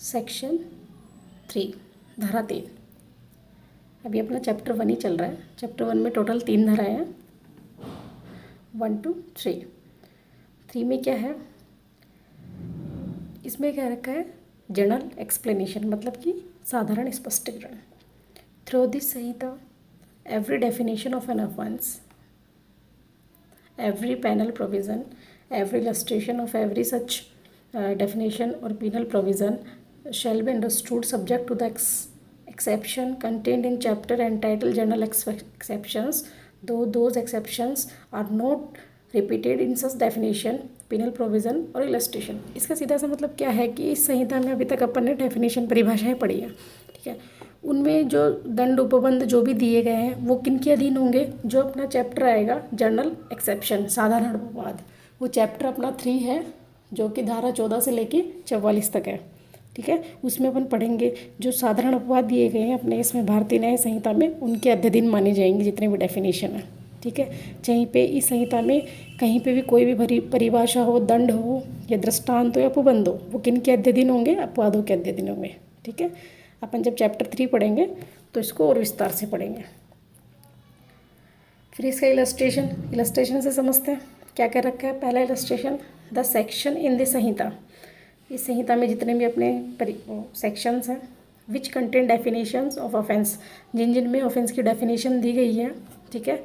Section 3 धारा 3। अभी अपना चैप्टर 1 ही चल रहा है। चैप्टर 1 में टोटल 3 धाराएं हैं, 1 to 3। 3 में क्या है, इसमें क्या रखा है, जनरल एक्सप्लेनेशन, मतलब कि साधारण स्पष्टीकरण। Through this Samhita every definition of an offence, every penal provision, every illustration of every such definition or penal provision shall be understood subject to the exception contained in chapter entitled General Exceptions, though those exceptions are not repeated in such definition, penal provision और illustration। इसका सीधा सा मतलब क्या है कि इस संहिता में अभी तक अपन ने डेफिनेशन परिभाषाएं पढ़ी है, ठीक है। उनमें जो दंड उपबंध जो भी दिए गए हैं वो किन के अधीन होंगे, जो अपना चैप्टर आएगा जनरल एक्सेप्शन, साधारण अपवाद, वो चैप्टर अपना 3 है, जो कि धारा 14 से लेके 44 तक है, ठीक है। उसमें अपन पढ़ेंगे जो साधारण अपवाद दिए गए हैं अपने इसमें भारतीय न्याय संहिता में, उनके अध्ययन माने जाएंगे जितने भी डेफिनेशन है, ठीक है। कहीं पे इस संहिता में कहीं पे भी कोई भी परिभाषा हो, दंड हो या दृष्टांत हो या उपबंध हो, वो किन के अध्ययन होंगे, अपवादों के अध्ययन होंगे, ठीक है। अपन जब चैप्टर 3 पढ़ेंगे तो इसको और विस्तार से पढ़ेंगे। फिर इसका इलस्ट्रेशन से समझते हैं क्या क्या रखा है। पहला illustration, the section in the Sanhita, इस संहिता में जितने भी अपने सेक्शंस हैं, which contain definitions of offence, जिन जिन में ऑफेंस की डेफिनेशन दी गई है, ठीक है।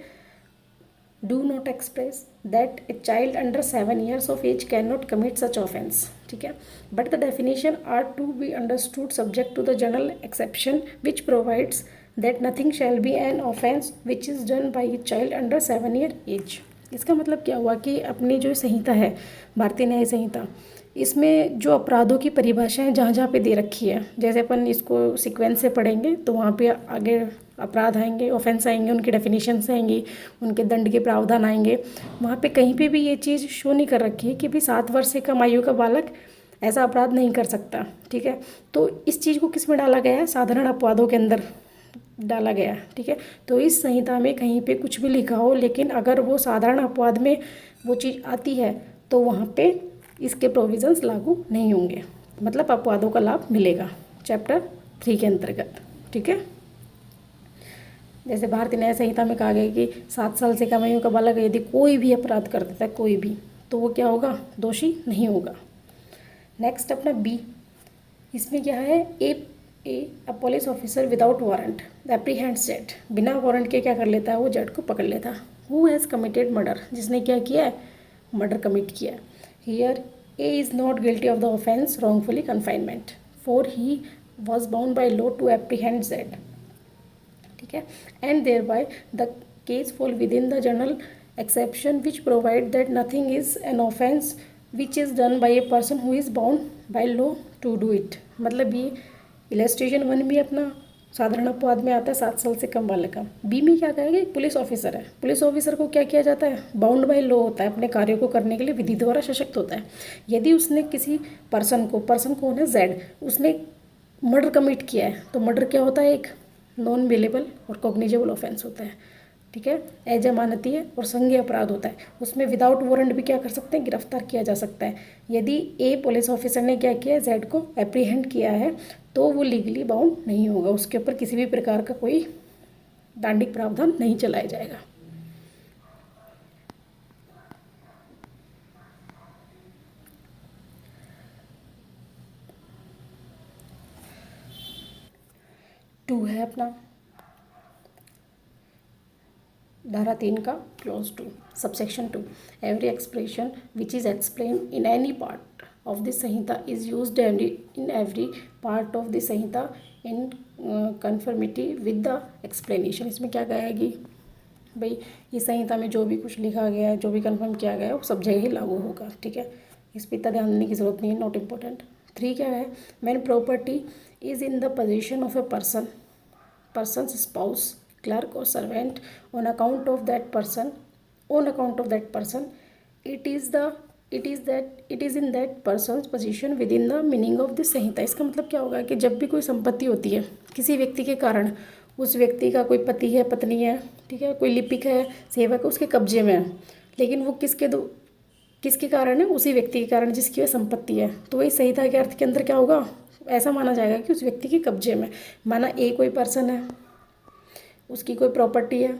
Do not express that a child under 7 years of age can not commit such offence, ठीक है। But the definition are to be understood subject to the general exception which provides that nothing shall B N offence which is done by a child under 7 year age. इसका मतलब क्या हुआ कि अपनी जो संहिता है भारतीय न्याय संहिता, इसमें जो अपराधों की परिभाषाएं जहाँ जहाँ पे दे रखी है, जैसे अपन इसको सीक्वेंस से पढ़ेंगे तो वहाँ पे आगे अपराध आएंगे, ऑफेंस आएंगे, उनकी डेफिनेशंस आएंगी, उनके दंड के प्रावधान आएंगे। वहाँ पे कहीं पे भी ये चीज़ शो नहीं कर रखी है कि भी 7 वर्ष से कम आयु का बालक ऐसा अपराध नहीं कर सकता, ठीक है। तो इस चीज़ को किस में डाला गया है, साधारण अपवादों के अंदर डाला गया, ठीक है। तो इस संहिता में कहीं पे कुछ भी लिखा हो, लेकिन अगर वो साधारण अपवाद में वो चीज़ आती है तो वहाँ पे इसके प्रोविजंस लागू नहीं होंगे, मतलब अपवादों का लाभ मिलेगा चैप्टर 3 के अंतर्गत, ठीक है। जैसे भारतीय न्याय संहिता में कहा गया कि 7 साल से कम आयु का बालक यदि कोई भी अपराध कर देता है, कोई भी, तो वो क्या होगा, दोषी नहीं होगा। नेक्स्ट अपना बी, इसमें क्या है, a police officer without warrant apprehends Z, बिना वारंट के क्या कर लेता है, वो जेड को पकड़ लेता है। हु हैज़ कमिटेड मर्डर, जिसने क्या किया है, मर्डर कमिट किया है। Here A is not guilty of the offence wrongfully confinement, for he was bound by law to apprehend Z, ठीक है। And thereby the case fall within the general exception which provide that nothing is an offence which is done by a person who is bound by law to do it. मतलब ये illustration 1 भी अपना साधारण अपवाद में आता है, 7 साल से कम बालक का। बी में क्या कहेगा, पुलिस ऑफिसर है, पुलिस ऑफिसर को क्या किया जाता है, बाउंड बाय लॉ होता है, अपने कार्यों को करने के लिए विधि द्वारा सशक्त होता है। यदि उसने किसी पर्सन कौन है, जेड, उसने मर्डर कमिट किया है, तो मर्डर क्या होता है, एक नॉन बेलेबल और कॉग्निजेबल ऑफेंस होता है, ठीक है, अजमानती है और संज्ञेय अपराध होता है। उसमें विदाउट वारंट भी क्या कर सकते हैं, गिरफ्तार किया जा सकता है। यदि ए पुलिस ऑफिसर ने क्या किया, जेड को एप्रीहेंड किया है, तो वो लीगली बाउंड नहीं होगा, उसके ऊपर किसी भी प्रकार का कोई दंडिक प्रावधान नहीं चलाया जाएगा। टू है अपना धारा 3 का clause 2, subsection 2, every expression which is explain in any part of this Samhita is used in every part of this Samhita in conformity with the explanation. इसमें क्या कहेगी भाई, इस संहिता में जो भी कुछ लिखा गया है, जो भी कन्फर्म किया गया है, वो सब जगह ही लागू होगा, ठीक है। इस पर इतना ध्यान देने की जरूरत नहीं है, नॉट इम्पोर्टेंट। 3 क्या है, man property is in the position of A person's spouse, clerk or servant on account of that person, it is in that person's position within the meaning of this संहिता। इसका मतलब क्या होगा कि जब भी कोई संपत्ति होती है किसी व्यक्ति के कारण, उस व्यक्ति का कोई पति है, पत्नी है, ठीक है, कोई लिपिक है, सेवक है, उसके कब्जे में है, लेकिन वो किसके कारण है, उसी व्यक्ति के कारण जिसकी वह संपत्ति है। तो वही संहिता के अर्थ के अंदर क्या होगा, ऐसा माना जाएगा कि उस व्यक्ति के कब्जे में। माना ए कोई पर्सन है, उसकी कोई प्रॉपर्टी है,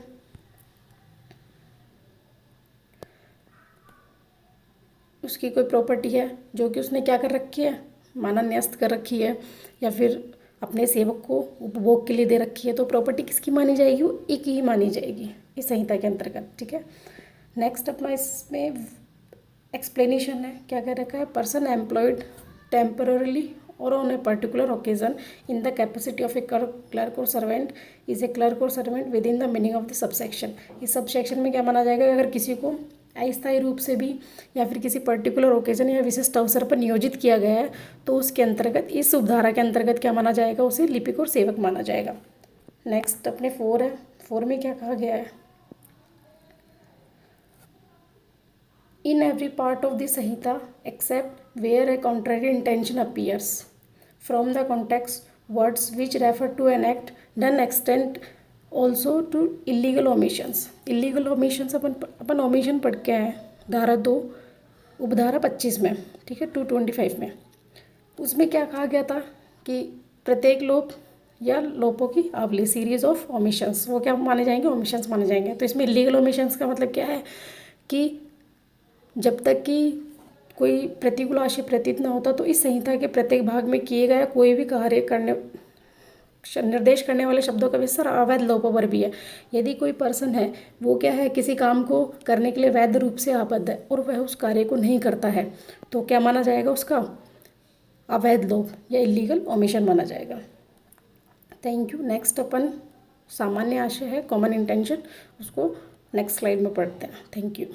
उसकी कोई प्रॉपर्टी है जो कि उसने क्या कर रखी है, माना न्यस्त कर रखी है या फिर अपने सेवक को उपभोग के लिए दे रखी है, तो प्रॉपर्टी किसकी मानी जाएगी, वो एक ही मानी जाएगी इस संहिता के अंतर्गत। ठीक है, नेक्स्ट अपना इसमें एक्सप्लेनेशन है, क्या कह रखा है, पर्सन एम्प्लॉयड टेम्पररीली और on a particular occasion in the capacity of A clerk और सर्वेंट इज ए क्लर्क और servant with in the meaning of the subsection. इस सबसेक्शन में क्या माना जाएगा, अगर किसी को अस्थायी रूप से भी या फिर किसी पर्टिकुलर ओकेजन या विशिष्ट अवसर पर नियोजित किया गया है तो उसके अंतर्गत, इस उपधारा के अंतर्गत क्या माना जाएगा, उसे लिपिक और सेवक माना जाएगा। नेक्स्ट अपने 4 है, 4 में क्या कहा गया है, in every part of the Sahita except where a contrary intention appears from the context, words which refer to an act done extend also to illegal omissions। illegal omissions upon omission पढ़ के आए धारा 2 उपधारा 25 में, ठीक है, 225 में। उसमें क्या कहा गया था कि प्रत्येक लोप या लोपों की आवली, सीरीज ऑफ ओमिशंस, वो क्या माने जाएंगे, ओमिशंस माने जाएंगे। तो इसमें इलीगल ओमिशंस का मतलब क्या है कि जब तक कि कोई प्रतिकूल आशय प्रतीत न होता तो इस संहिता के प्रत्येक भाग में किए गए कोई भी कार्य करने निर्देश करने वाले शब्दों का विस्तार अवैध लोपों पर भी है। यदि कोई पर्सन है, वो क्या है, किसी काम को करने के लिए वैध रूप से आबद्ध है और वह उस कार्य को नहीं करता है, तो क्या माना जाएगा, उसका अवैध लोप या इलीगल ओमिशन माना जाएगा। Thank you. नेक्स्ट अपन सामान्य आशय है, कॉमन इंटेंशन, उसको नेक्स्ट स्लाइड में पढ़ते हैं। Thank you.